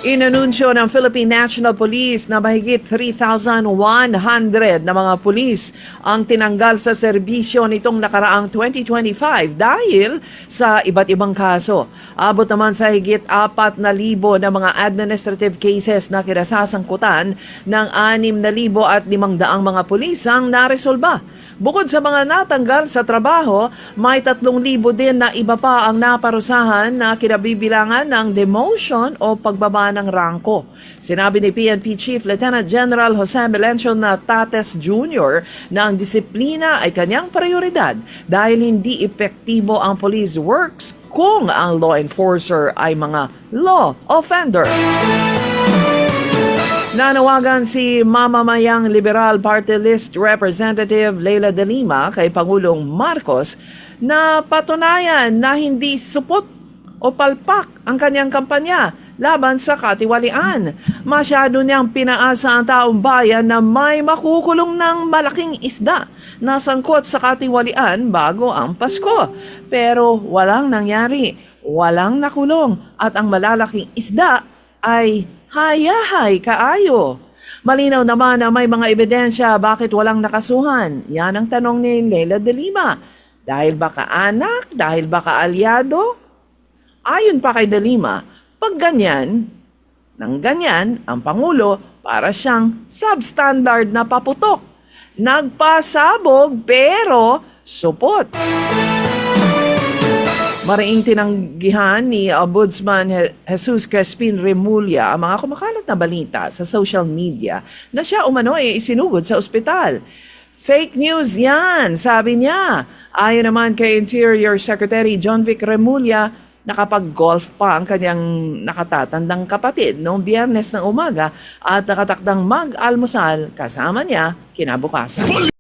Inanunsyo ng Philippine National Police na mahigit 3,100 na mga pulis ang tinanggal sa serbisyo nitong nakaraang 2025 dahil sa iba't ibang kaso. Abot naman sa higit 4,000 na mga administrative cases na kinasasangkutan ng 6,500 mga pulis ang naresolba. Bukod sa mga natanggal sa trabaho, may 3,000 din na iba pa ang naparusahan na kinabibilangan ng demotion o pagbaba ng rangko. Sinabi ni PNP Chief Lieutenant General Jose Melencio Natates Jr. na ang disiplina ay kanyang prioridad dahil hindi epektibo ang police works kung ang law enforcer ay mga law offender. Nanawagan si Mamamayang Liberal Party List Representative Leila de Lima kay Pangulong Marcos na patunayan na hindi supot o palpak ang kanyang kampanya laban sa katiwalian. Masyado niyang pinaasa ang taong bayan na may makukulong ng malaking isda na sangkot sa katiwalian bago ang Pasko. Pero walang nangyari, walang nakulong at ang malalaking isda ay hayahay kaayo. Malinaw naman na may mga ebidensya bakit walang nakasuhan. Yan ang tanong ni Leila de Lima. Dahil ba kaanak? Dahil ba kaalyado? Ayon pa kay de Lima, pag ganyan, nang ganyan, ang Pangulo para siyang substandard na paputok. Nagpasabog pero supot. Mariing tinanggihan ni Ombudsman Jesus Crespin Remulla ang mga kumakalat na balita sa social media na siya umano ay isinugod sa ospital. Fake news yan, sabi niya. Ayon naman kay Interior Secretary John Vic Remulla, nakapag-golf pa ang kanyang nakatatandang kapatid noong Biyernes ng umaga at nakatakdang mag-almusal kasama niya kinabukasan.